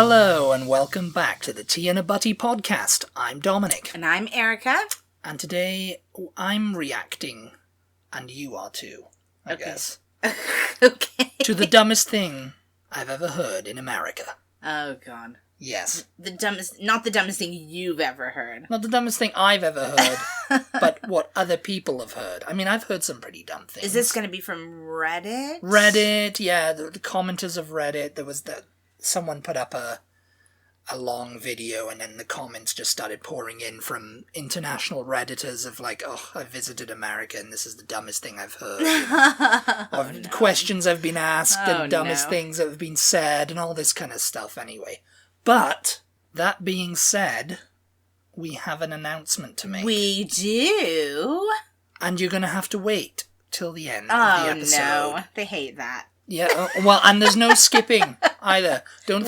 Hello and welcome back to the Tea and a Butty podcast. I'm Dominic. And I'm Erica. And today I'm reacting, and you are too, I guess. Okay. To the dumbest thing I've ever heard in America. Oh, God. Yes. Not the dumbest thing you've ever heard. Not the dumbest thing I've ever heard, but what other people have heard. I mean, I've heard some pretty dumb things. Is this going to be from Reddit? Reddit, yeah, the commenters of Reddit. There was someone put up a long video, and then the comments just started pouring in from international Redditors of like, oh, I visited America and this is the dumbest thing I've heard. Or no. Questions have been asked and dumbest things that have been said and all this kind of stuff anyway. But, that being said, we have an announcement to make. We do? And you're going to have to wait till the end of the episode. Oh, no. They hate that. Yeah, well, and there's no skipping either. Don't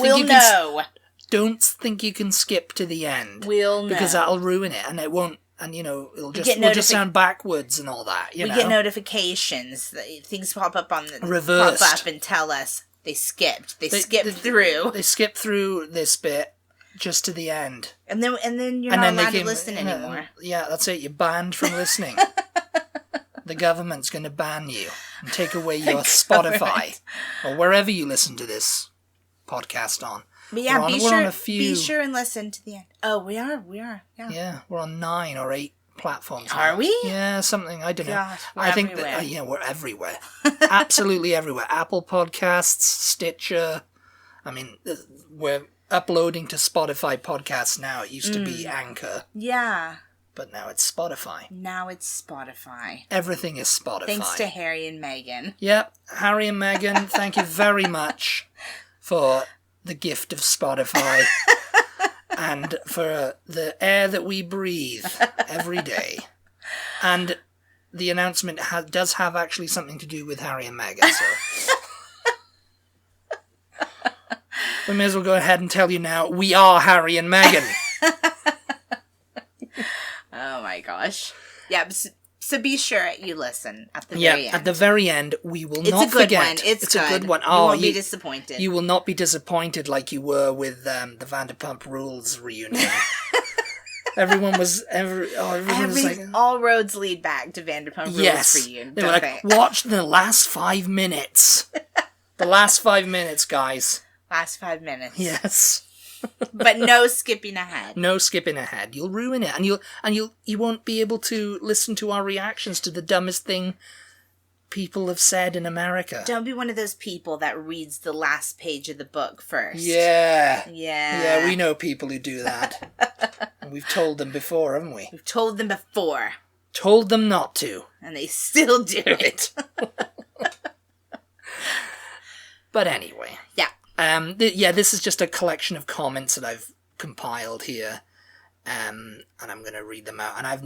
think you can skip to the end. We'll know. Because that'll ruin it, and it won't, and we'll just sound backwards and all that, We get notifications. Things pop up on the... Reversed. Pop up and tell us they skipped. They skipped through. They skipped through this bit just to the end. And then you're not allowed to listen anymore. Yeah, that's it. You're banned from listening. The government's going to ban you and take away your Spotify or wherever you listen to this podcast on. But yeah, be sure and listen to the end. Oh, we are, yeah. Yeah, we're on 9 or 8 platforms. Are now. we? Yeah, something, I don't know. Gosh, I think we're everywhere. Absolutely everywhere. Apple Podcasts, Stitcher. I mean, we're uploading to Spotify podcasts now. It used to be Anchor. Yeah. But now it's Spotify. Everything is Spotify. Thanks to Harry and Meghan. Yep, Harry and Meghan, thank you very much for the gift of Spotify and for the air that we breathe every day. And the announcement does have actually something to do with Harry and Meghan, so... we may as well go ahead and tell you now, we are Harry and Meghan. Oh my gosh. Yeah, so be sure you listen at the very end. Yeah, at the very end, we will not forget. It's a good one. You won't be disappointed. You will not be disappointed like you were with the Vanderpump Rules reunion. Everyone was like... All roads lead back to Vanderpump Rules reunion, they were like, watch the last 5 minutes. The last 5 minutes, guys. Last 5 minutes. Yes. But no skipping ahead. No skipping ahead. You'll ruin it, and you won't be able to listen to our reactions to the dumbest thing people have said in America. Don't be one of those people that reads the last page of the book first. Yeah. Yeah. Yeah, we know people who do that. And we've told them before, haven't we? We've told them before. Told them not to. And they still do it. But anyway. Yeah. This is just a collection of comments that I've compiled here, and I'm gonna read them out. And I've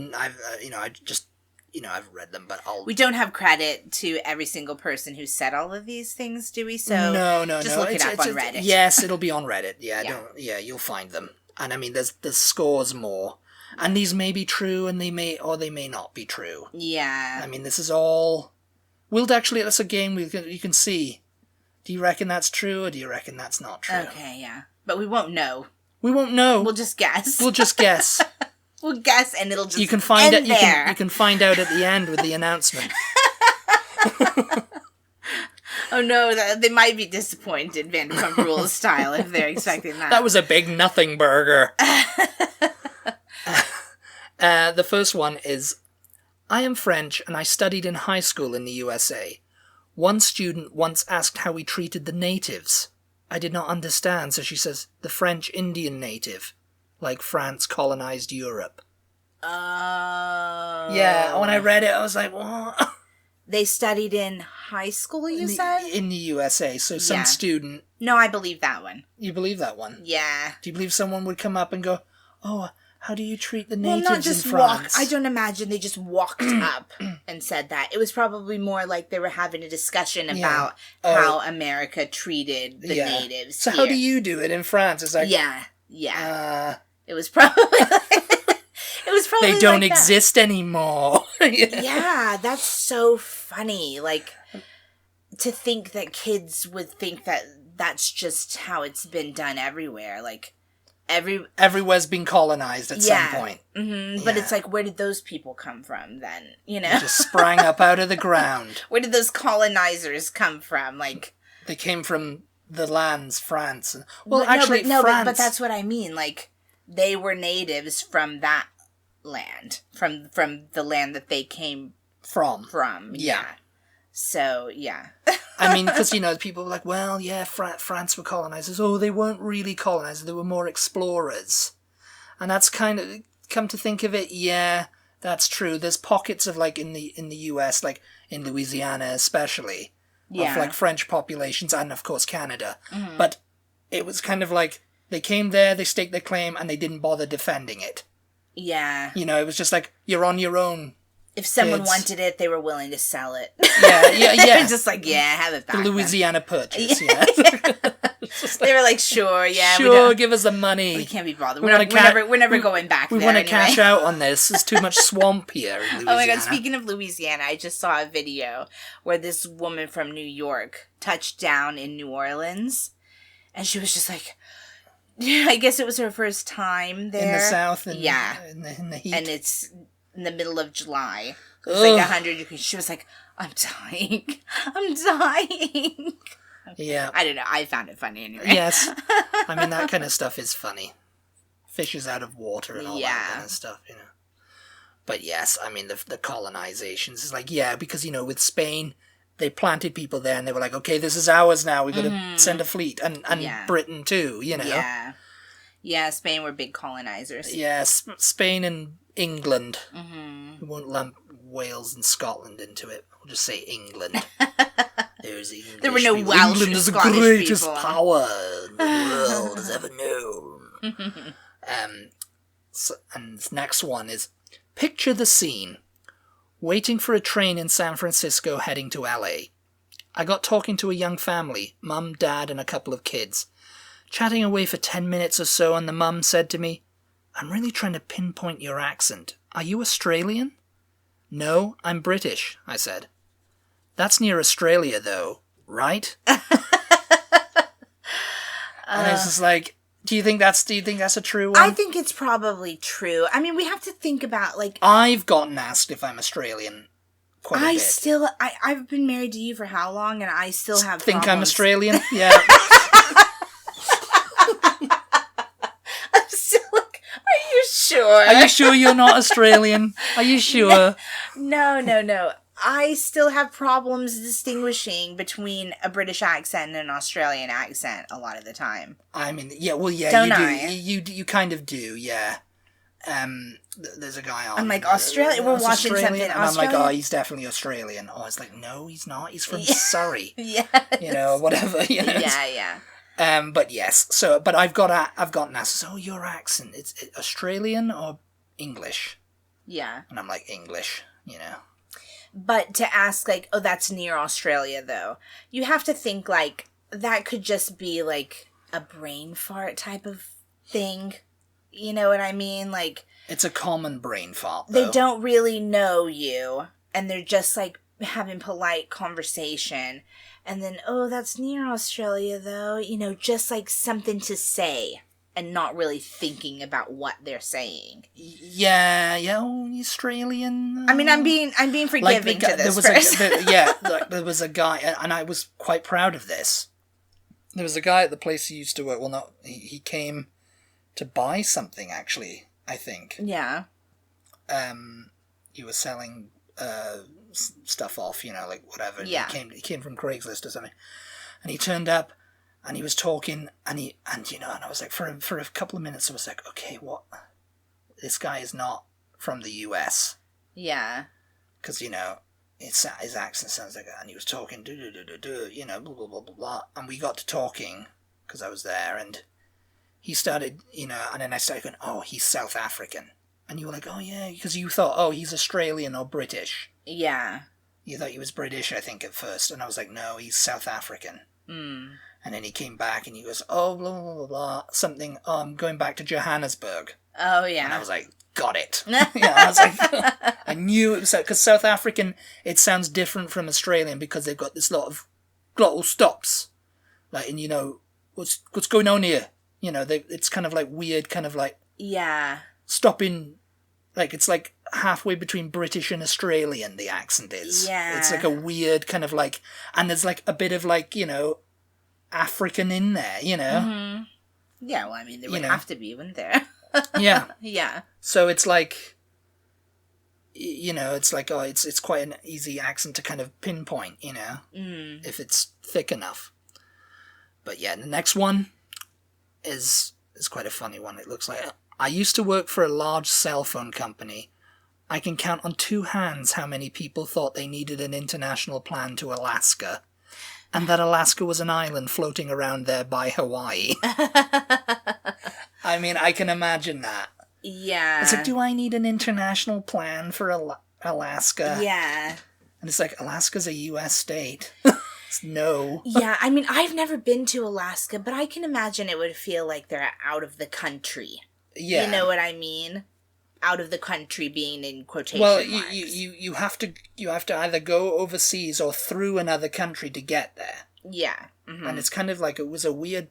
read them, but We don't have credit to every single person who said all of these things, do we? So no. Just look it up on Reddit. Yes, it'll be on Reddit. Yeah, you'll find them. And I mean, there's scores more, and these may be true, and they may not be true. Yeah. I mean, this is all. That's a game you can see. Do you reckon that's true, or do you reckon that's not true? Okay, yeah. But we won't know. We won't know. We'll just guess. We'll guess, and it'll just you can find end there. You can find out at the end with the announcement. Oh no, they might be disappointed, Vanderpump Rules style, if they're expecting that. That was a big nothing burger. The first one is, I am French and I studied in high school in the USA. One student once asked how we treated the natives. I did not understand, so she says, the French Indian native, like France colonized Europe. Oh. Yeah, when I read it, I was like, what? They studied in high school, you said? In the USA, so some student... No, I believe that one. You believe that one? Yeah. Do you believe someone would come up and go, oh, how do you treat the natives in France? I don't imagine they just walked up and said that. It was probably more like they were having a discussion about how America treated the natives. So how do you do it in France? It's like... Yeah. It was probably they don't exist anymore. Yeah, that's so funny. Like, to think that kids would think that that's just how it's been done everywhere. Like, everywhere's been colonized at some point. Mm-hmm. But it's like, where did those people come from then? You know? They just sprang up out of the ground. Where did those colonizers come from? Like, they came from the lands, France. France. But that's what I mean. Like, they were natives from that land, from the land that they came from. Yeah. So, yeah. I mean, because, you know, people were like, well, yeah, France were colonizers. Oh, they weren't really colonizers. They were more explorers. And that's kind of, come to think of it, yeah, that's true. There's pockets of, like, in the US, like, in Louisiana especially, of, like, French populations, and, of course, Canada. Mm-hmm. But it was kind of like, they came there, they staked their claim, and they didn't bother defending it. Yeah. You know, it was just like, you're on your own. If someone wanted it, they were willing to sell it. Yeah. Just like, have it back. The Louisiana Purchase, yeah. They were like, sure, give us the money. We can't be bothered. We're never going back there. We want to cash out on this. There's too much swamp here in Louisiana. Oh my god, speaking of Louisiana, I just saw a video where this woman from New York touched down in New Orleans, and she was just like, I guess it was her first time there. In the South? In the heat? And it's in the middle of July. It's like 100 degrees. She was like, I'm dying. I'm dying. Yeah. I don't know. I found it funny anyway. Yes. I mean, that kind of stuff is funny. Fishes out of water and all that kind of stuff, you know. But yes, I mean, the colonizations is like, because, you know, with Spain, they planted people there and they were like, okay, this is ours now. We've got to send a fleet. And Britain too, you know. Yeah. Yeah, Spain were big colonizers. Yes, Spain and England. Mm-hmm. We won't lump Wales and Scotland into it. We'll just say England. There's English. There were no people. Welsh England is the greatest power the world has ever known. And this next one is, picture the scene. Waiting for a train in San Francisco heading to LA. I got talking to a young family, mum, dad, and a couple of kids. Chatting away for 10 minutes or so, and the mum said to me, I'm really trying to pinpoint your accent. Are you Australian? No, I'm British, I said. That's near Australia, though, right? And it's just like, do you think that's a true one? I think it's probably true. I mean, we have to think about, like... I've gotten asked if I'm Australian quite a bit. I've been married to you for how long, and I still have Think problems. I'm Australian? Yeah. I'm still like, are you sure? Are you sure you're not Australian? Are you sure? No. I still have problems distinguishing between a British accent and an Australian accent a lot of the time. I mean, Don't you do. You kind of do, yeah. There's a guy on. I'm like, Australia. We're watching something. And I'm like, oh, he's definitely Australian. Oh, it's like, no, he's not. He's from Surrey. Yeah. You know, whatever. You know. Yeah. But yes. So, but I've gotten asked. So your accent, it's Australian or English? Yeah. And I'm like, English. You know. But to ask, like, oh, that's near Australia, though, you have to think, like, that could just be, like, a brain fart type of thing. You know what I mean? Like... It's a common brain fart, though. They don't really know you, and they're just, like, having polite conversation. And then, oh, that's near Australia, though. You know, just, like, something to say. And not really thinking about what they're saying. Yeah, Australian. I mean, I'm being forgiving to this person. There was a guy, and I was quite proud of this. There was a guy at the place he used to work. Well, he came to buy something, actually, I think. Yeah. He was selling stuff off, you know, like whatever. Yeah. He came from Craigslist or something, and he turned up. And he was talking, and I was like, for a couple of minutes, I was like, okay, what? This guy is not from the US. Yeah. Because, you know, his accent sounds like that, and he was talking, you know, blah, blah, blah, blah, blah. And we got to talking, because I was there, and he started, you know, and then I started going, oh, he's South African. And you were like, oh, yeah, because you thought, oh, he's Australian or British. Yeah. You thought he was British, I think, at first. And I was like, no, he's South African. Mm. And then he came back and he goes, oh, blah, blah, blah, blah, something, I'm going back to Johannesburg. Oh, yeah. And I was like, got it. I was like, I knew it was, because South African, it sounds different from Australian because they've got this lot of glottal stops. Like, and, you know, what's going on here? You know, it's kind of like weird, kind of like Yeah. stopping, like, it's like halfway between British and Australian, the accent is. Yeah. It's like a weird kind of like, and there's like a bit of like, you know, African in there, you know? Mm-hmm. Yeah, well, I mean, there would You know. have to be, wouldn't there? Yeah. Yeah. So it's like, you know, it's like, oh, it's quite an easy accent to kind of pinpoint, you know, if it's thick enough. But yeah, the next one is quite a funny one. It looks like, I used to work for a large cell phone company. I can count on two hands how many people thought they needed an international plan to Alaska, and that Alaska was an island floating around there by Hawaii. I mean, I can imagine that. Yeah. It's like, do I need an international plan for Alaska? Yeah. And it's like, Alaska's a U.S. state. No. Yeah, I mean, I've never been to Alaska, but I can imagine it would feel like they're out of the country. Yeah. You know what I mean? Out of the country being in quotation well, marks. you have to either go overseas or through another country to get there. Yeah. Mm-hmm. And it's kind of like, it was a weird,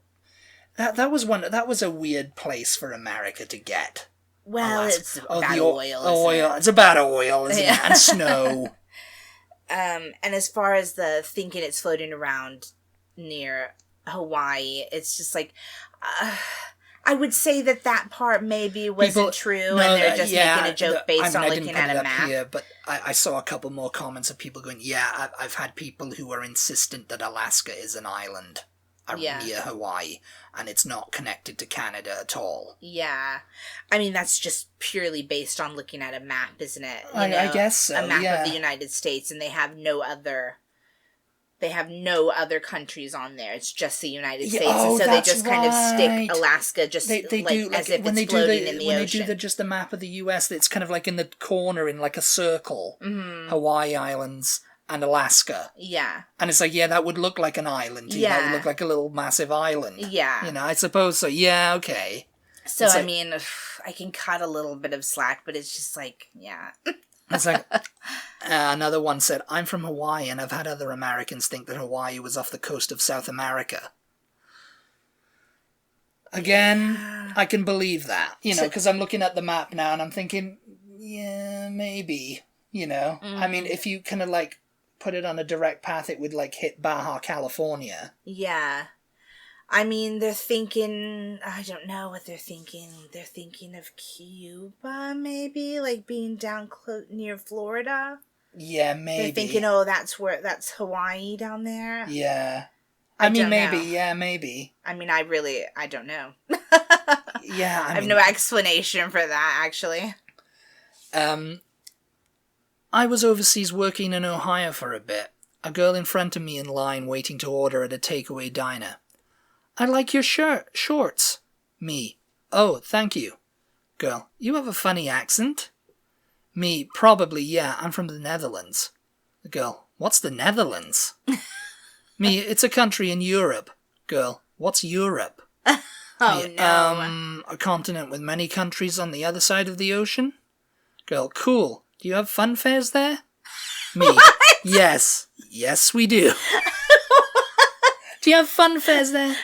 that was a weird place for America to get. Well, Alaska. it's about oil, isn't it? It's about oil, isn't it? And snow. And as far as the thinking it's floating around near Hawaii, it's just like, I would say that part maybe wasn't true, and they're just making a joke based on looking at a map. Here, but I saw a couple more comments of people going, yeah, I've had people who are insistent that Alaska is an island near Hawaii, and it's not connected to Canada at all. Yeah. I mean, that's just purely based on looking at a map, isn't it? I guess so, a map of the United States, and they have no other countries on there. It's just the United States, and so they just kind of stick Alaska just they like do, as if it's floating in the ocean. When they do just the map of the U.S., it's kind of like in the corner in like a circle. Mm-hmm. Hawaii Islands and Alaska. Yeah. And it's like, yeah, that would look like an island. Yeah. That would look like a little massive island. Yeah. You know, I suppose so. Yeah, okay. So, I mean, I can cut a little bit of slack, but it's just like, yeah. It's like, another one said, I'm from Hawaii, and I've had other Americans think that Hawaii was off the coast of South America. Again, I can believe that, you know, because I'm looking at the map now, and I'm thinking, yeah, maybe, you know. Mm. I mean, if you kind of, like, put it on a direct path, it would, like, hit Baja, California. Yeah. I mean, they're thinking, I don't know what they're thinking. They're thinking of Cuba, maybe? Like being down near Florida? Yeah, maybe. They're thinking, oh, that's Hawaii down there? Yeah. I mean, maybe, know. Yeah, maybe. I mean, I don't know. Yeah, I have no explanation for that, actually. I was overseas working in Ohio for a bit. A girl in front of me in line waiting to order at a takeaway diner. I like your shorts. Me. Oh, thank you. Girl, you have a funny accent. Me, probably, yeah, I'm from the Netherlands. The girl, what's the Netherlands? Me, it's a country in Europe. Girl, what's Europe? Oh, Me, no. A continent with many countries on the other side of the ocean. Girl, cool. Do you have fun fairs there? Me, what? Yes. Yes, we do. Do you have fun fairs there?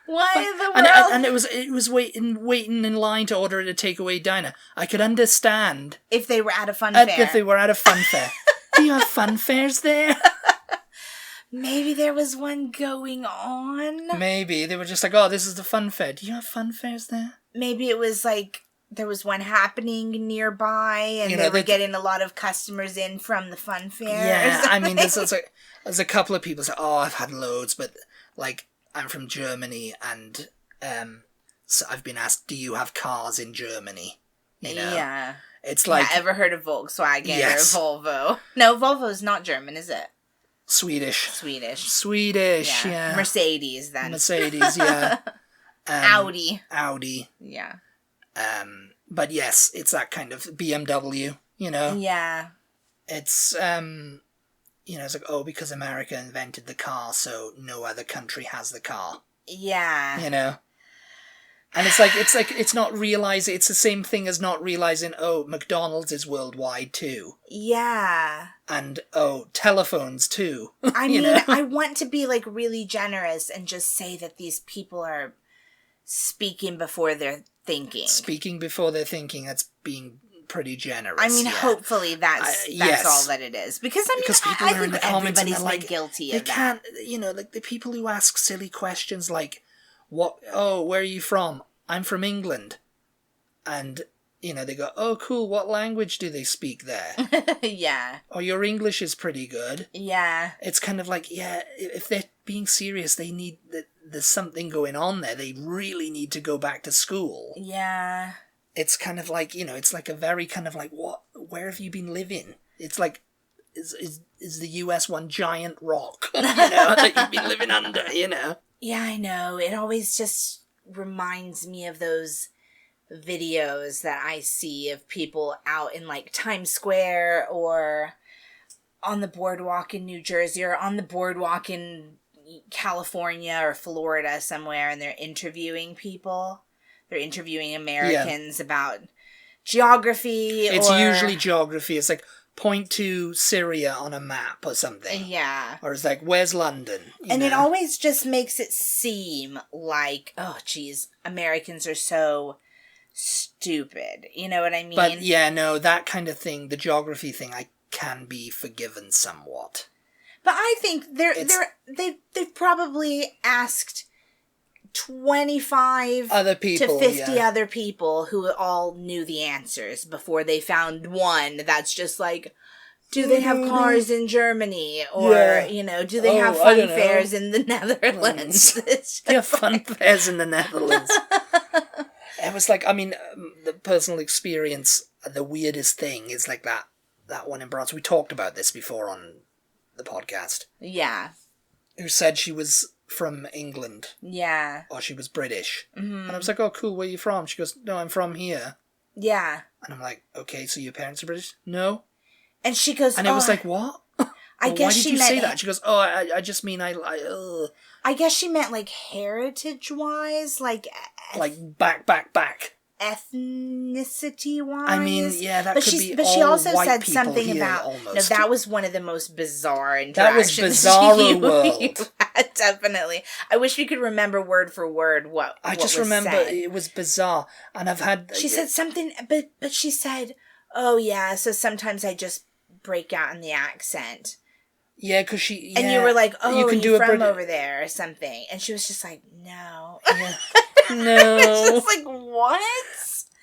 Why in the world? And it was waiting in line to order at a takeaway diner. I could understand if they were at a fun fair. If they were at a fun fair. Do you have fun fairs there? Maybe there was one going on. Maybe they were just like, oh, this is the fun fair. Do you have fun fairs there? Maybe it was like there was one happening nearby, and they were getting a lot of customers in from the fun fair. Yeah, I mean, there's a couple of people say, oh, I've had loads, but like. I'm from Germany, and so I've been asked, do you have cars in Germany? You know? Yeah. It's like... Yeah, ever heard of Volkswagen or Volvo? No, Volvo's not German, is it? Swedish, yeah. Mercedes, then. Mercedes, yeah. Audi. Yeah. But yes, it's that kind of BMW, you know? Yeah. It's, you know, it's like, oh, because America invented the car, so no other country has the car. Yeah. You know? And it's not realizing, it's the same thing as not realizing, oh, McDonald's is worldwide too. Yeah. And, oh, telephones too. I mean, I want to be, like, really generous and just say that these people are speaking before they're thinking. Speaking before they're thinking, that's being pretty generous. I mean, hopefully that's yes. all that it is. Because, I mean, because people I are in the think comments and everybody's they're been like, guilty they of that. can't, like, the people who ask silly questions like, where are you from? I'm from England. And, they go, oh, cool, what language do they speak there? Yeah. Oh, your English is pretty good. Yeah. It's kind of like, if they're being serious, they need, there's something going on there. They really need to go back to school. Yeah. It's kind of like, it's like a very kind of like, where have you been living? It's like, is the US one giant rock, that you've been living under, Yeah, I know. It always just reminds me of those videos that I see of people out in, like, Times Square or on the boardwalk in New Jersey or on the boardwalk in California or Florida somewhere, and they're interviewing people. They're interviewing Americans about geography. It's usually geography. It's like, point to Syria on a map or something. Yeah. Or it's like, where's London? It always just makes it seem like, oh, geez, Americans are so stupid. You know what I mean? But, that kind of thing, the geography thing, I can be forgiven somewhat. But I think they've probably asked 25 other people, to 50 other people who all knew the answers before they found one that's just like, do they have cars in Germany? Or, do they have fun fairs in the Netherlands? Yeah, fun fairs in the Netherlands. It was like, I mean, the personal experience, the weirdest thing is like that one in Bronx. We talked about this before on the podcast. Yeah. Who said she was from England. Yeah. Or she was British. Mm-hmm. And I was like, oh, cool, where are you from? She goes, no, I'm from here. Yeah. And I'm like, okay, so your parents are British? No. And she goes, and it was like, what? I guess why did you say that? She goes, oh, I just mean I guess she meant, like, heritage-wise, like back. Ethnicity-wise. I mean, that could be but all she also white said people something here, about... almost. No, that was one of the most bizarre interactions. That was Bizarro World. You had, definitely. I wish we could remember word for word what I just was remember said. It was bizarre. And I've had... She said something, but she said, oh, yeah, so sometimes I just break out in the accent. Yeah, because she... Yeah, and you were like, oh, you're from Brit- over there or something. And she was just like, no. Yeah. No. It's just like, what?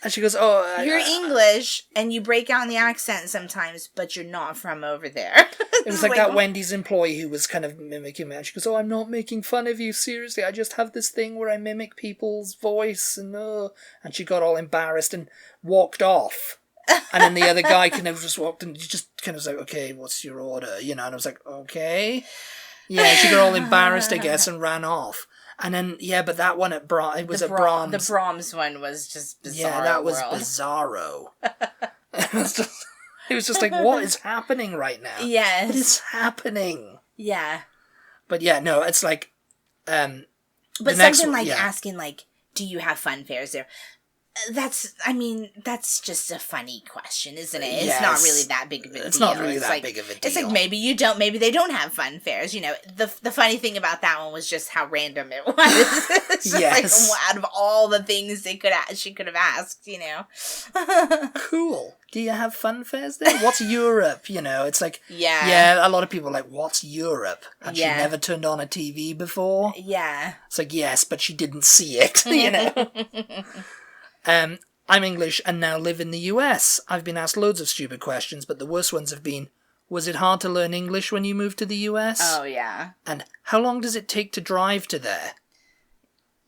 And she goes, oh... You're English, and you break out in the accent sometimes, but you're not from over there. It was like that Wendy's employee who was kind of mimicking me. And she goes, oh, I'm not making fun of you, seriously. I just have this thing where I mimic people's voice, and she got all embarrassed and walked off. And then the other guy kind of just walked and just kind of was like, okay, what's your order? And I was like, okay. Yeah, she got all embarrassed, I guess, and ran off. And then, but that one at Brahms, it was at Brahms. The Brahms one was just bizarre. Yeah, that was bizarro. It was just like, what is happening right now? Yes. What is happening? Yeah. But no, it's like, but something like asking, like, do you have fun fairs there? That's just a funny question, isn't it? It's not really that big of a deal. It's not really that big of a deal. It's like, maybe they don't have fun fairs. The funny thing about that one was just how random it was. It's just like, out of all the things she could have asked, Cool. Do you have fun fairs there? What's Europe? It's like, a lot of people are like, what's Europe? And she never turned on a TV before. Yeah. It's like, yes, but she didn't see it, I'm English and now live in the US. I've been asked loads of stupid questions, but the worst ones have been, was it hard to learn English when you moved to the US? Oh, yeah. And how long does it take to drive to there?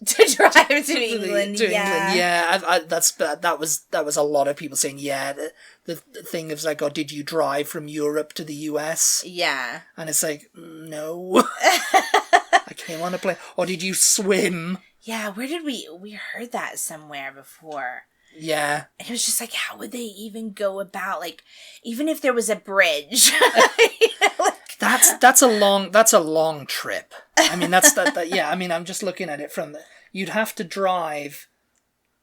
To drive to England, England, yeah. That was a lot of people saying, the thing is like, oh, did you drive from Europe to the US? Yeah. And it's like, no. I came on a plane. Or did you swim? Yeah, where did we heard that somewhere before. Yeah. And it was just like, how would they even go about, like, even if there was a bridge? That's a long trip. I mean, I mean, I'm just looking at it from you'd have to drive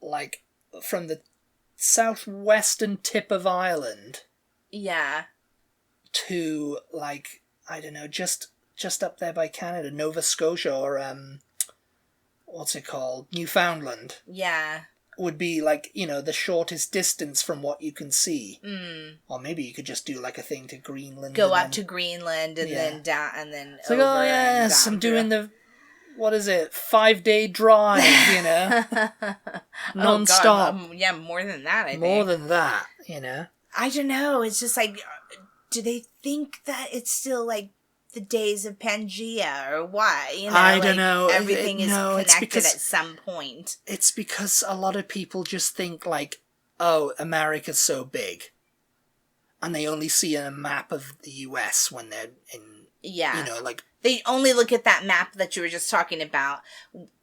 like, from the southwestern tip of Ireland Yeah. to, like, I don't know, just up there by Canada, Nova Scotia, or, what's it called? Newfoundland. Yeah. Would be, like, you know, the shortest distance from what you can see. Mm. Or maybe you could just do, like, a thing to Greenland. Go up to Greenland and then down and then it's like, oh yes, I'm doing the, what is it, 5-day drive, you know? Non-stop. Oh, God. Yeah, more than that, I think. More than that, you know? I don't know. It's just like, do they think that it's still, like, the days of Pangea or what? You know, I don't know. Everything is connected because, at some point. It's because a lot of people just think, like, oh, America's so big. And they only see a map of the US when they're in, you know, like... They only look at that map that you were just talking about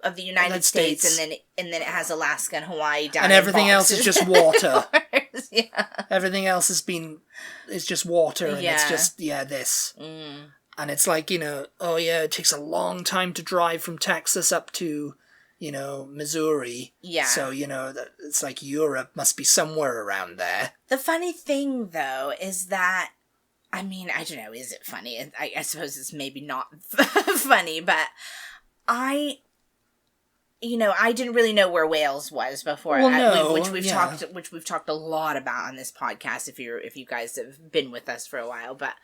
of the United States, and then it has Alaska and Hawaii down. And everything else is just water. Yeah. Everything else is just water, and it's just this. Mm. And it's like, you know, oh yeah, it takes a long time to drive from Texas up to, you know, Missouri. Yeah. So, you know, it's like Europe must be somewhere around there. The funny thing, though, is that, I mean, I don't know, is it funny? I suppose it's maybe not funny, but I didn't really know where Wales was before. Well, no, which we've talked a lot about on this podcast if you guys have been with us for a while, but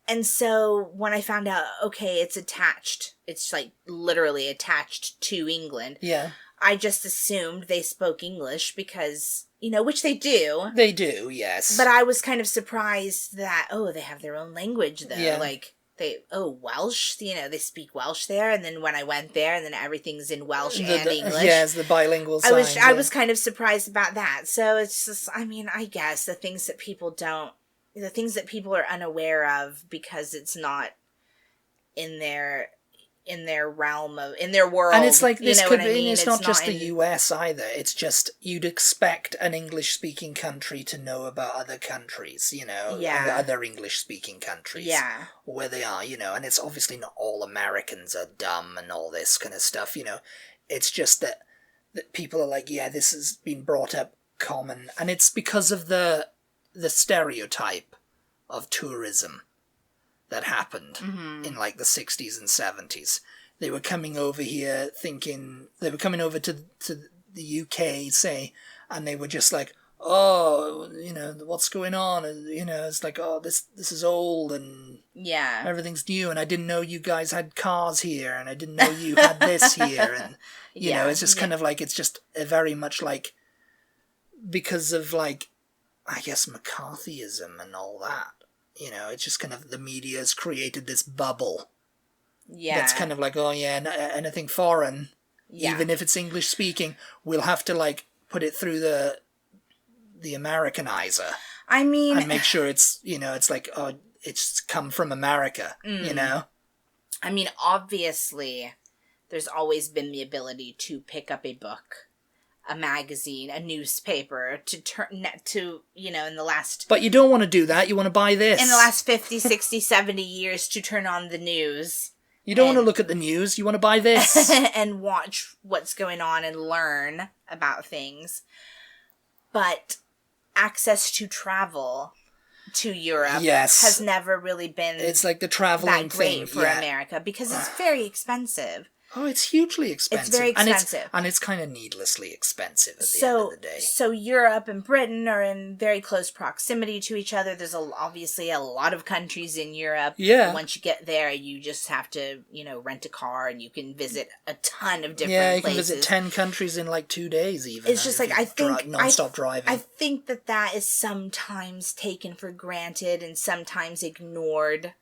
and so when I found out, okay, it's like literally attached to England. Yeah. I just assumed they spoke English because, you know, which they do. They do, yes. But I was kind of surprised that, they have their own language, though. Yeah. Like, Welsh, you know, they speak Welsh there. And then when I went there, and then everything's in Welsh and English. Yes, the bilingual signs. I was kind of surprised about that. So it's just, I mean, I guess the things that people are unaware of because it's not in their realm in their world. And it's like, this could be, I mean? It's not just the US either. It's just, you'd expect an English-speaking country to know about other countries, you know? Yeah. Other English-speaking countries. Yeah. Where they are, you know? And it's obviously not all Americans are dumb and all this kind of stuff, you know? It's just that people are like, yeah, this has been brought up common. And it's because of the stereotype of tourism that happened in like the 60s and 70s. They were coming over here they were coming over to the UK, say, and they were just like, oh, you know, what's going on? And, you know, it's like, oh, this is old and everything's new, and I didn't know you guys had cars here, and I didn't know you had this here, and, you know, it's just kind of like, it's just very much like, because of, like, I guess McCarthyism and all that. You know, it's just kind of, the media has created this bubble. Yeah. That's kind of like, oh yeah, anything foreign, even if it's English speaking, we'll have to, like, put it through the Americanizer. I mean... And make sure it's, you know, it's like, oh, it's come from America, you know? I mean, obviously, there's always been the ability to pick up a book, a magazine, a newspaper, to you know, in the last... But you don't want to do that, you want to buy this. In the last 50, 60, 70 years, to turn on the news. You don't want to look at the news, you want to buy this. And watch what's going on and learn about things. But access to travel to Europe has never really been... It's like the traveling that great for America, because it's very expensive. Oh, it's hugely expensive. It's very expensive. And it's kind of needlessly expensive at the end of the day. So Europe and Britain are in very close proximity to each other. There's obviously a lot of countries in Europe. Yeah. Once you get there, you just have to, you know, rent a car and you can visit a ton of different places. Yeah, you can visit 10 countries in like 2 days even. It's just like, I think... non-stop driving. I think that is sometimes taken for granted and sometimes ignored,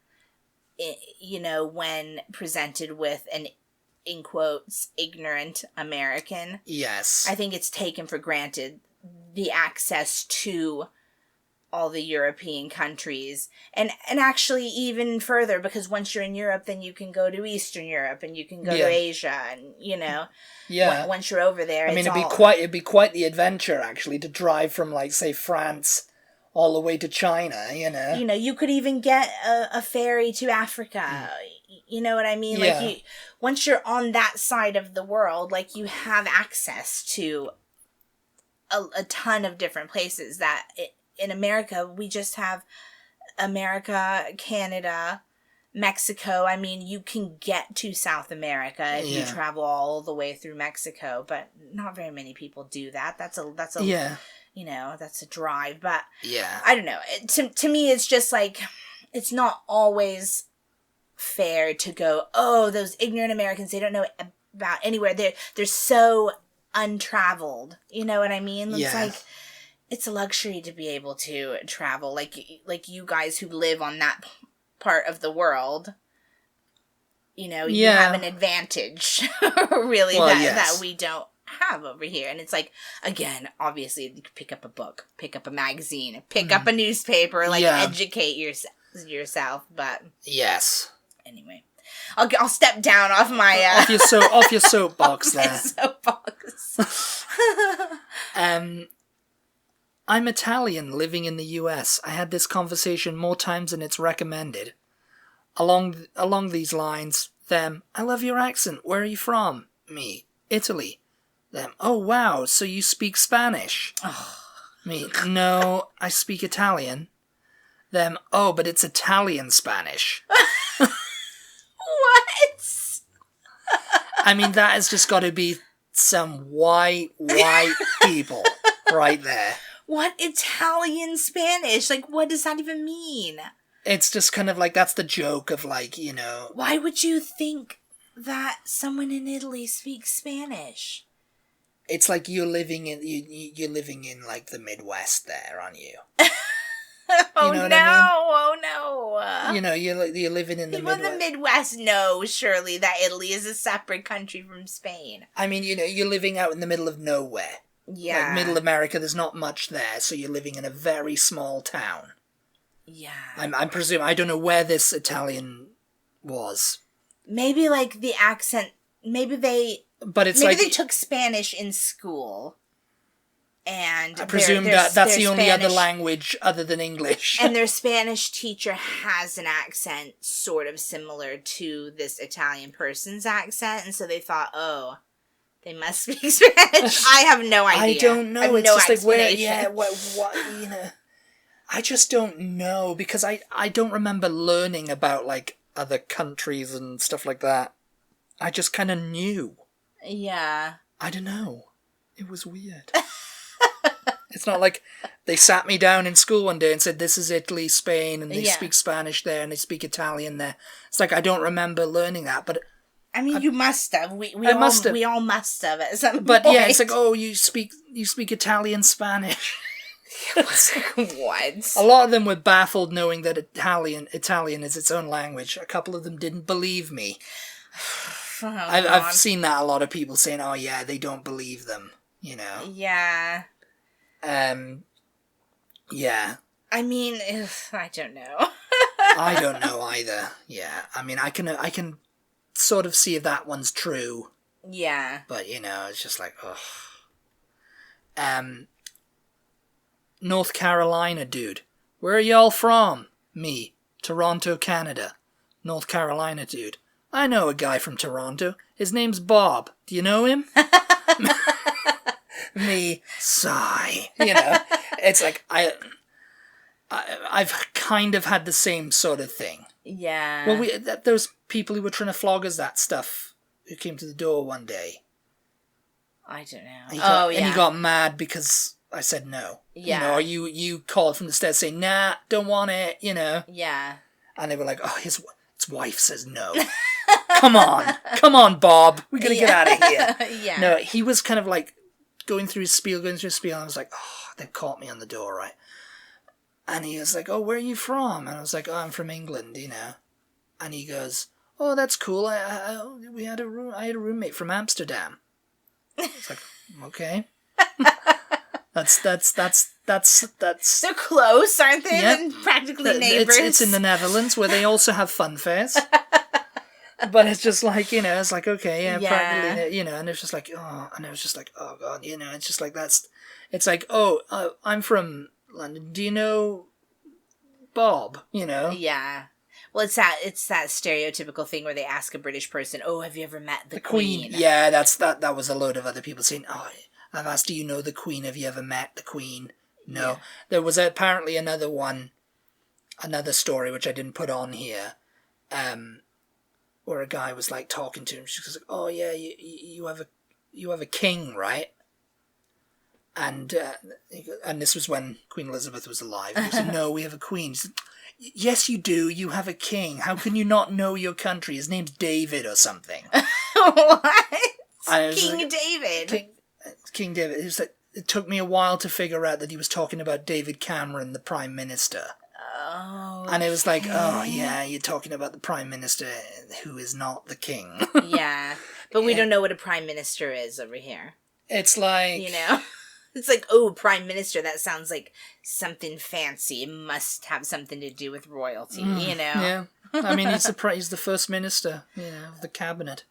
you know, when presented with an, in quotes, ignorant American. Yes. I think it's taken for granted, the access to all the European countries. And actually even further, because once you're in Europe, then you can go to Eastern Europe and you can go to Asia and, you know. Yeah. Once you're over there, it'd be quite the adventure, actually, to drive from, like, say, France all the way to China, you know. You know, you could even get a ferry to Africa. You know what I mean? Yeah. Like, once you're on that side of the world, like, you have access to a ton of different places that in America, we just have America, Canada, Mexico. I mean, you can get to South America if you travel all the way through Mexico, but not very many people do that. That's a you know, that's a drive. But I don't know. To me, it's just like, it's not always fair to go, oh, those ignorant Americans, they don't know about anywhere. They're so untraveled. You know what I mean? It's like, it's a luxury to be able to travel. Like you guys who live on that part of the world, you know, you have an advantage, really, that we don't have over here. And it's like, again, obviously, you could pick up a book, pick up a magazine, pick up a newspaper, like, educate yourself. But anyway, I'll step down off my off your soapbox there. Soapbox. I'm Italian living in the US. I had this conversation more times than it's recommended. Along these lines, them, I love your accent. Where are you from? Me, Italy. Them, oh wow, so you speak Spanish? Me, no, I speak Italian. Them, oh, but it's Italian Spanish. What? I mean, that has just got to be some white people right there. What Italian Spanish? Like, what does that even mean? It's just kind of like, that's the joke of, like, you know... Why would you think that someone in Italy speaks Spanish? It's like you're living in like the Midwest there, aren't you? Oh, you know no! I mean? Oh, no! You know, you're living in the Midwest. People in the Midwest know, surely, that Italy is a separate country from Spain. I mean, you know, you're living out in the middle of nowhere. Yeah. Like, middle America, there's not much there, so you're living in a very small town. Yeah. I'm presuming, I don't know where this Italian was. Maybe, like, the accent, maybe they took Spanish in school. And I presume that's the only other language other than English. And their Spanish teacher has an accent sort of similar to this Italian person's accent, and so they thought, oh, they must speak Spanish. I have no idea. I don't know. It's no just like, where, what, you know. I just don't know, because I don't remember learning about, like, other countries and stuff like that. I just kind of knew. Yeah. I don't know. It was weird. It's not like they sat me down in school one day and said, this is Italy, Spain, and they speak Spanish there, and they speak Italian there. It's like, I don't remember learning that, but... I mean, you must have. We all must have at some point. But yeah, it's like, oh, you speak Italian Spanish. What? A lot of them were baffled knowing that Italian is its own language. A couple of them didn't believe me. Oh, I've seen that, a lot of people saying, oh yeah, they don't believe them, you know. Yeah. Yeah. I mean, I don't know. I don't know either. Yeah. I mean, I can sort of see if that one's true. Yeah. But, you know, it's just like, ugh. North Carolina dude. Where are y'all from? Me. Toronto, Canada. North Carolina dude. I know a guy from Toronto. His name's Bob. Do you know him? Me. Sigh. You know, it's like, I've kind of had the same sort of thing. Yeah. Well, those people who were trying to flog us that stuff who came to the door one day. I don't know. And he got mad because I said no. Yeah. You know, or you called from the stairs saying, nah, don't want it, you know. Yeah. And they were like, oh, his wife says no. Come on, Bob. We're going to get out of here. Yeah. No, he was kind of like going through his spiel, and I was like, oh, they caught me on the door, right? And he was like, oh, where are you from? And I was like, oh, I'm from England, you know. And he goes, oh, that's cool. I had a roommate from Amsterdam. It's like, okay. That's. They're close, aren't they? Yeah. They're practically neighbors. It's in the Netherlands, where they also have fun fairs. But it's just like, you know, it's like, okay, yeah, practically, you know, and it's just like, oh, and it was just like, oh god, you know, it's just like, it's like, oh, I'm from London. Do you know Bob? You know? Yeah. Well, it's that stereotypical thing where they ask a British person, "Oh, have you ever met the Queen?" Yeah, that was a load of other people saying, "Oh, I've asked, do you know the Queen? Have you ever met the Queen?" No. Yeah. There was apparently another story which I didn't put on here, where a guy was like talking to him. She was like, "Oh yeah, you have a king, right?" And this was when Queen Elizabeth was alive. He said, "No, we have a queen." She said, "Yes, you do. You have a king. How can you not know your country? His name's David or something." What? King David. King David. It took me a while to figure out that he was talking about David Cameron, the Prime Minister. Oh. And it was like, oh yeah, you're talking about the Prime Minister who is not the king. Yeah. But we don't know what a Prime Minister is over here. It's like... You know? It's like, oh, Prime Minister, that sounds like something fancy. It must have something to do with royalty, you know? Yeah. I mean, he's the first minister, of the cabinet.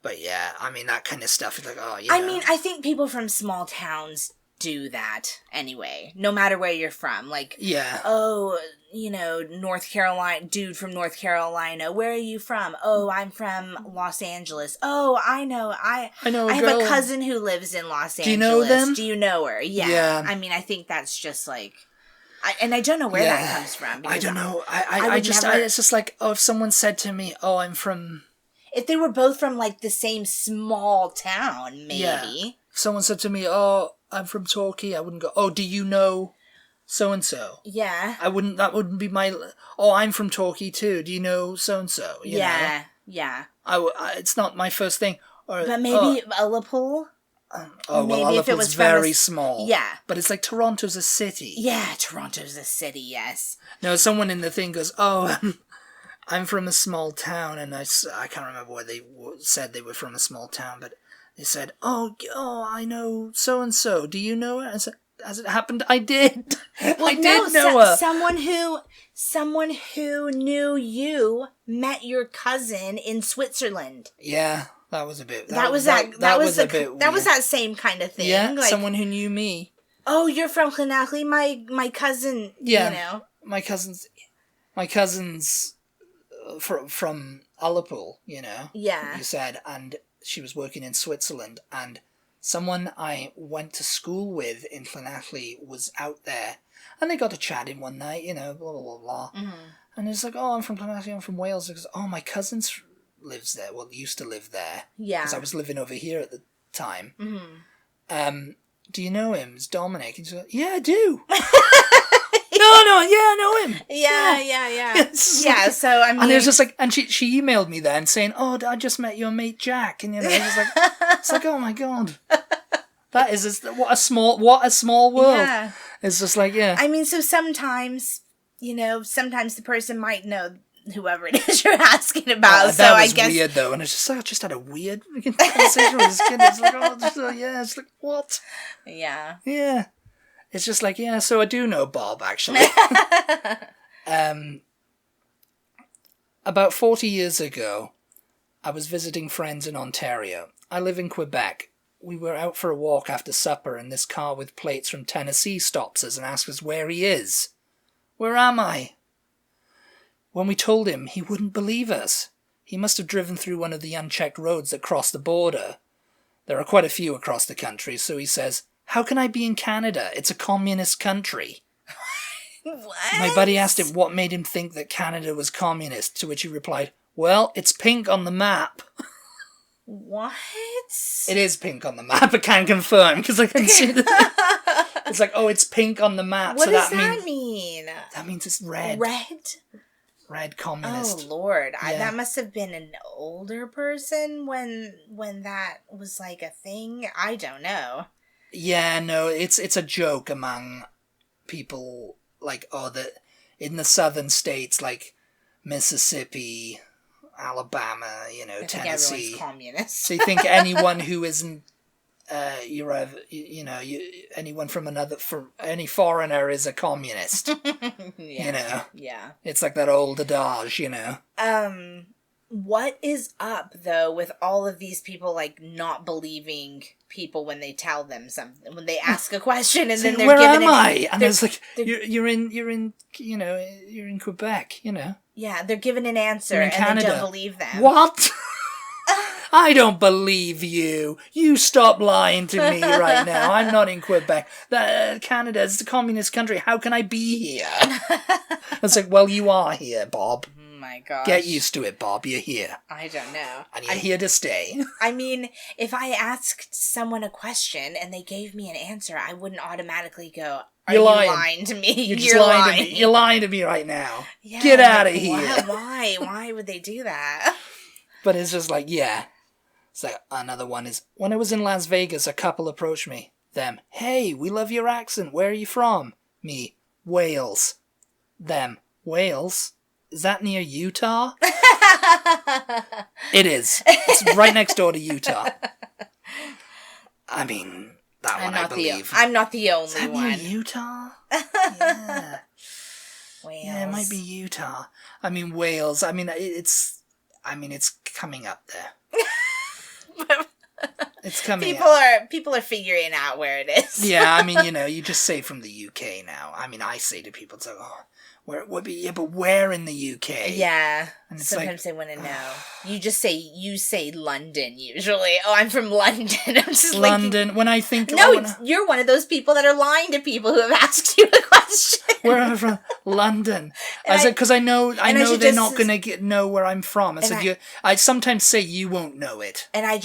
But yeah, I mean, that kind of stuff is like, oh, yeah. I mean, I think people from small towns do that anyway, no matter where you're from. Like, yeah. Oh, North Carolina, dude from North Carolina. Where are you from? Oh, I'm from Los Angeles. Oh, I know. I have a cousin who lives in Los Angeles. Do you know them? Do you know her? Yeah. I mean, I think that's just like, I don't know where that comes from. I don't know. It's just like, oh, if someone said to me, oh, I'm from... If they were both from, like, the same small town, maybe. Yeah. If someone said to me, oh, I'm from Torquay, I wouldn't go, oh, do you know so-and-so? Yeah. That wouldn't be my... Oh, I'm from Torquay too, do you know so-and-so? Yeah. It's not my first thing. But maybe Ullapool? Maybe if it was very small. Yeah. But it's like Toronto's a city. Yeah, Toronto's a city, yes. No, someone in the thing goes, oh... I'm from a small town, and I can't remember where they said they were from a small town, but they said, oh, I know so-and-so. Do you know her? I said, as it happened, I did. Well, I did know her. Someone who knew you met your cousin in Switzerland. Yeah, that was a bit... That was that same kind of thing. Yeah, like, someone who knew me. Oh, you're from Llanelli? My cousin, My cousin's... From Ullapool, Yeah. You said, and she was working in Switzerland, and someone I went to school with in Llanelli was out there, and they got to chatting one night, blah, blah, blah, blah. Mm-hmm. And it's like, oh, I'm from Llanelli, I'm from Wales. Because, oh, my cousin lives there, used to live there. Yeah. Because I was living over here at the time. Mm-hmm. Do you know him? It's Dominic. And she's like, yeah, I do. I know him. Yeah. So I mean, and it was just like, and she emailed me then saying, "Oh, I just met your mate Jack," and it's like, oh my god, that is what a small world. Yeah. It's just like, yeah. I mean, so sometimes the person might know whoever it is you're asking about. So I guess weird though, and it's just like I just had a weird conversation with this kid. It's like, it's like what? Yeah. Yeah. It's just like, yeah, so I do know Bob, actually. About 40 years ago, I was visiting friends in Ontario. I live in Quebec. We were out for a walk after supper, and this car with plates from Tennessee stops us and asks us where he is. Where am I? When we told him, he wouldn't believe us. He must have driven through one of the unchecked roads that cross the border. There are quite a few across the country, so he says, how can I be in Canada? It's a communist country. What? My buddy asked him what made him think that Canada was communist, to which he replied, well, it's pink on the map. What? It is pink on the map, I can confirm, because I can see that. It's like, oh, it's pink on the map. What does that mean? That means it's red. Red communist. Oh, Lord. Yeah. That must have been an older person when that was like a thing. I don't know. Yeah, no, it's a joke among people, like, in the southern states, like Mississippi, Alabama, Tennessee. Everyone's communist. So you think anyone who isn't, anyone from any foreigner is a communist. Yeah. Yeah. It's like that old adage, What is up, though, with all of these people, like, not believing people when they tell them something, when they ask a question and then they're where am I? And it's like, you're in Quebec, Yeah, they're given an answer They're in and Canada. they don't believe them. What? I don't believe you. You stop lying to me right now. I'm not in Quebec. Canada is a communist country. How can I be here? It's like, well, you are here, Bob. Oh my gosh. Get used to it, Bob. You're here. I don't know. And you're here to stay. I mean, if I asked someone a question and they gave me an answer, I wouldn't automatically go, You're lying to me. You're just lying to me. You're lying to me right now. Yeah, get out of here. Why? Why would they do that? But it's just like, yeah. It's like, another one is, when I was in Las Vegas, a couple approached me. Them, hey, we love your accent. Where are you from? Me, Wales. Them, Wales? Is that near Utah? It is. It's right next door to Utah. I mean, that one I believe. I'm not the only Is that one. near Utah? Yeah. Wales. Yeah, it might be Utah. I mean, Wales. I mean, it's coming up there. It's coming. People are figuring out where it is. Yeah, I mean, you just say from the UK now. I mean, I say to people, it's like, oh, where it would be, yeah, but where in the UK? Yeah. And it's sometimes they want to know. You say London usually. Oh, I'm from London. I'm just London. Like, when I think, you're one of those people that are lying to people who have asked you a question. Where am I from? London. Because I know they're not going to know where I'm from. I said, I sometimes say you won't know it. And I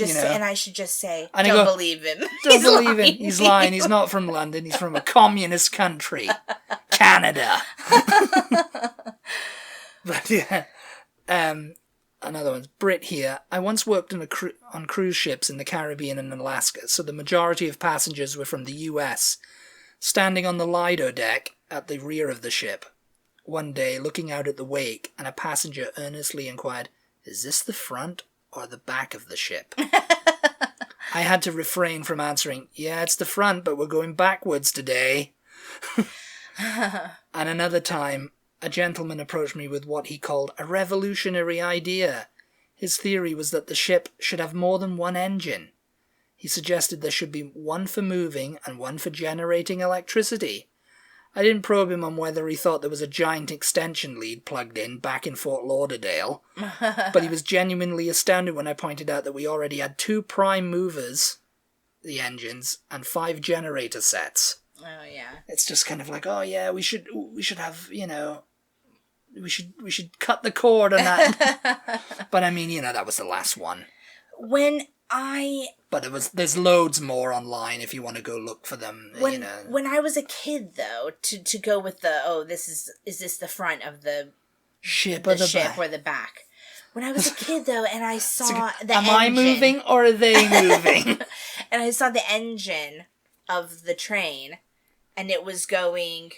should just say, and don't believe him. Don't believe him. He's lying. He's not from London. He's from a communist country, Canada. But yeah, another one's Brit here. I once worked on cruise ships in the Caribbean and Alaska, so the majority of passengers were from the US. Standing on the Lido deck at the rear of the ship, one day looking out at the wake, and a passenger earnestly inquired, "Is this the front or the back of the ship?" I had to refrain from answering, "Yeah, it's the front, but we're going backwards today." And another time, a gentleman approached me with what he called a revolutionary idea. His theory was that the ship should have more than one engine. He suggested there should be one for moving and one for generating electricity. I didn't probe him on whether he thought there was a giant extension lead plugged in back in Fort Lauderdale, but he was genuinely astounded when I pointed out that we already had 2 prime movers, the engines, and 5 generator sets. Oh yeah. It's just kind of like, oh yeah, we should have, we should cut the cord on that. But I mean, that was the last one. But there's loads more online if you want to go look for them. When I was a kid, though, to go with is this the front of the ship or the back? When I was a kid, though, and I saw the engine. Am I moving or are they moving? And I saw the engine of the train, and it was being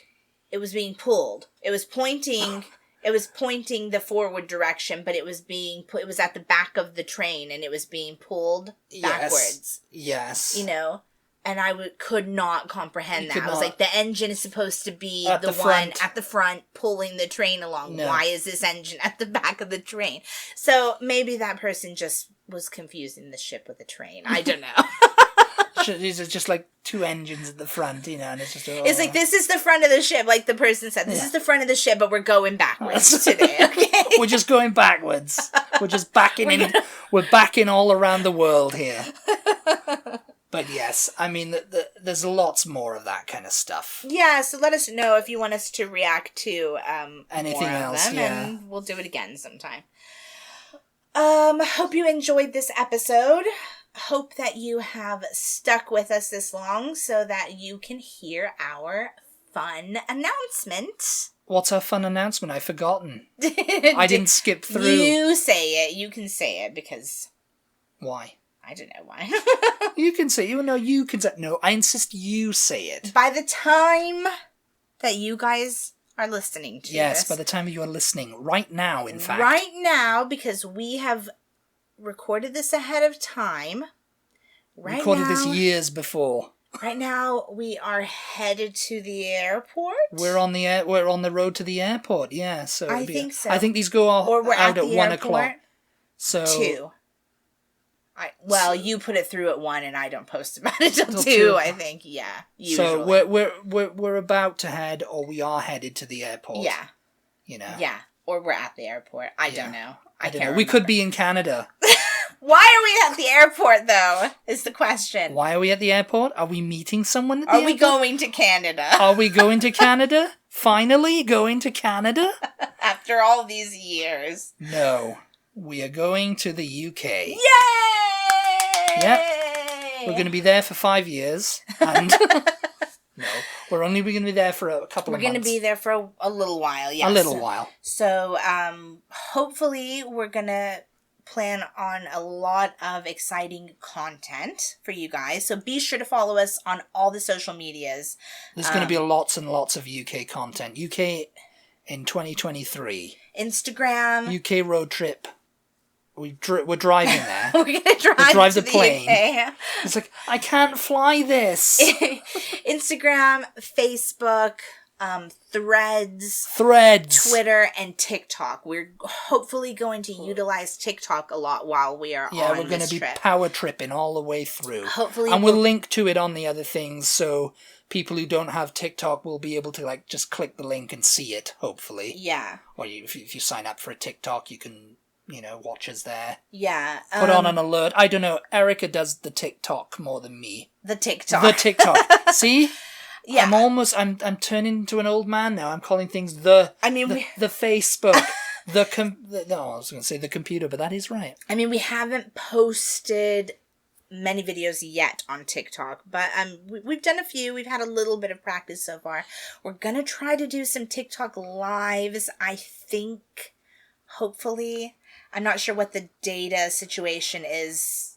pulled. It was pointing. It was pointing the forward direction, but it was at the back of the train, and it was being pulled backwards. Yes. And I could not comprehend that. I was like, the engine is supposed to be the one at the front pulling the train along. No. Why is this engine at the back of the train? So maybe that person just was confusing the ship with the train. I don't know. These are just like 2 engines at the front, and it's just... It's like, this is the front of the ship, like the person said. This is the front of the ship, but we're going backwards today, okay? We're just going backwards. We're just backing in. We're backing all around the world here. But yes, I mean, there's lots more of that kind of stuff. Yeah, so let us know if you want us to react to anything more else, of them, and we'll do it again sometime. Hope you enjoyed this episode. Hope that you have stuck with us this long so that you can hear our fun announcement. What's our fun announcement? I've forgotten. I didn't skip through. You say it. You can say it because... Why? I don't know why. You can say it. You can say it. No, I insist you say it. By the time that you guys are listening to this... by the time you are listening. Right now, in fact. Right now, because we have... recorded this ahead of time. Recorded this years before. Right now, we are headed to the airport. We're on the road to the airport. Yeah, so I think so. I think these go out at 1 o'clock. So 2. You put it through at 1, and I don't post about it till 2. I think. Yeah. Usually. So we're about to head, or we are headed to the airport. Yeah. Yeah. Or we're at the airport. I don't know. I don't know. We could be in Canada. Why are we at the airport, though, is the question. Why are we at the airport? Are we meeting someone at the airport? Are we going to Canada? Are we going to Canada? Finally going to Canada? After all these years. No. We are going to the UK. Yay! Yep. We're going to be there for 5 years. And no, we're only going to be there for a couple of months. We're going to be there for a little while, yes. A little while. So, hopefully we're going to plan on a lot of exciting content for you guys. So be sure to follow us on all the social medias. There's going to be lots and lots of UK content. UK in 2023. Instagram. UK road trip. We're driving there. We're going to drive to the plane. UK. It's like, I can't fly this. Instagram, Facebook, Threads, Twitter, and TikTok. We're hopefully going to utilize TikTok a lot while we are on this trip. Yeah, we're going to be power tripping all the way through. Hopefully, and we'll link to it on the other things, so people who don't have TikTok will be able to just click the link and see it. Hopefully, yeah. Or if you sign up for a TikTok, you can watch us there. Yeah. Put on an alert. I don't know. Erica does the TikTok more than me. The TikTok. See. Yeah. I'm turning into an old man now. I'm calling things the Facebook, I was going to say the computer, but that is right. I mean, we haven't posted many videos yet on TikTok, but we've done a few. We've had a little bit of practice so far. We're going to try to do some TikTok lives, I think, hopefully. I'm not sure what the data situation is.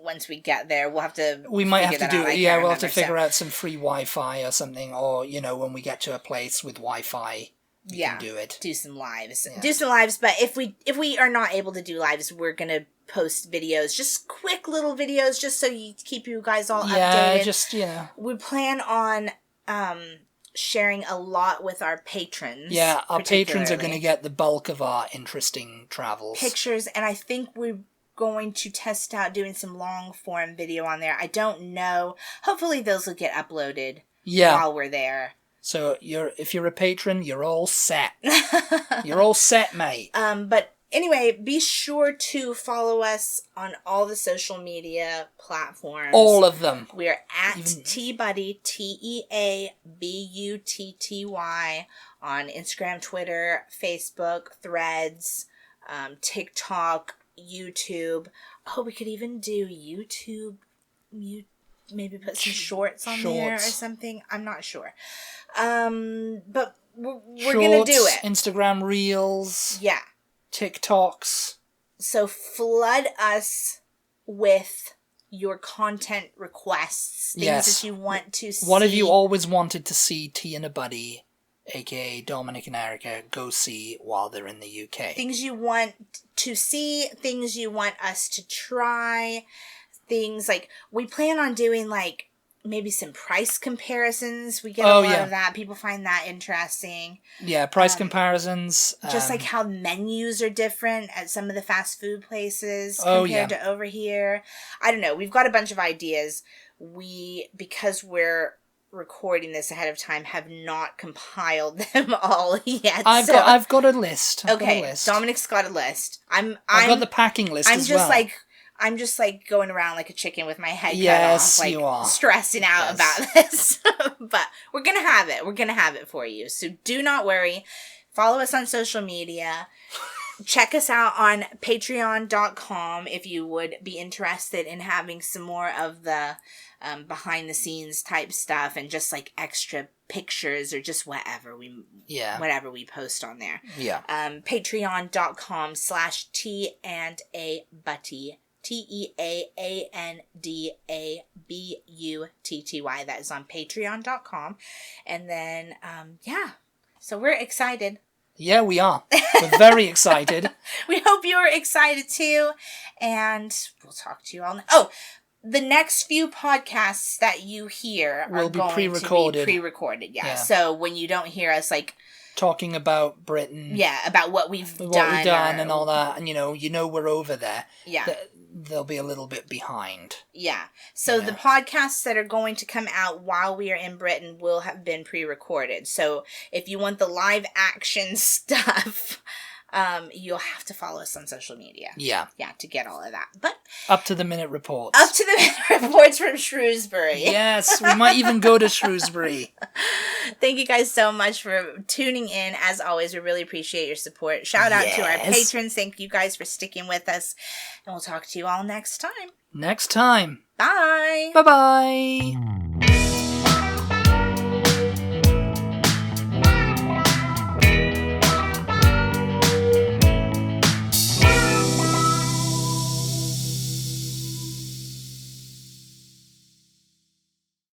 Once we get there, we'll have to. We might have to do it. Yeah, we'll have to figure out some free Wi-Fi or something, or when we get to a place with Wi-Fi, we can do it. Do some lives. Yeah. Do some lives. But if we are not able to do lives, we're gonna post videos, just quick little videos, just so you keep you guys all updated. Yeah, We plan on sharing a lot with our patrons. Yeah, our patrons are going to get the bulk of our interesting travels. Pictures, and I think we're going to test out doing some long form video on there. I don't know. Hopefully those will get uploaded while we're there. So if you're a patron, you're all set. You're all set, mate. But anyway, be sure to follow us on all the social media platforms. All of them. We're at TButty, TeaButty on Instagram, Twitter, Facebook, Threads, TikTok, YouTube. Oh, we could even do YouTube. Maybe put some shorts on there or something. I'm not sure. But we're going to do it. Instagram Reels. Yeah. TikToks. So flood us with your content requests. Things that you want to see. What have you always wanted to see T and a Buddy, aka Dominic and Erica, go see while they're in the UK? Things you want to see, things you want us to try, things we plan on doing maybe some price comparisons. We get a lot of that. People find that interesting. Yeah, price comparisons. Just how menus are different at some of the fast food places compared to over here. I don't know. We've got a bunch of ideas. Because we're recording this ahead of time, have not compiled them all yet. I've got a list. Dominic's got a list. I've got the packing list as well. I'm just going around like a chicken with my head cut off, you are. Stressing out about this. But we're going to have it. We're going to have it for you. So do not worry. Follow us on social media. Check us out on patreon.com if you would be interested in having some more of the behind the scenes type stuff and just extra pictures or just whatever we post on there. Yeah. Patreon.com/TandAButty. TeaandAbutty. That is on patreon.com. And then, so we're excited. Yeah, we are. We're very excited. We hope you're excited too. And we'll talk to you all. Oh, the next few podcasts that you hear are going to be pre-recorded. Yeah. So when you don't hear us talking about Britain. Yeah, about what we've done and all that. And, we're over there. Yeah. They'll be a little bit behind. Yeah. So the podcasts that are going to come out while we are in Britain will have been pre-recorded. So if you want the live action stuff, You'll have to follow us on social media. Yeah. Yeah, to get all of that. But up to the minute reports. Up to the minute reports from Shrewsbury. Yes, we might even go to Shrewsbury. Thank you guys so much for tuning in. As always, we really appreciate your support. Shout out to our patrons. Thank you guys for sticking with us. And we'll talk to you all next time. Next time. Bye. Bye-bye.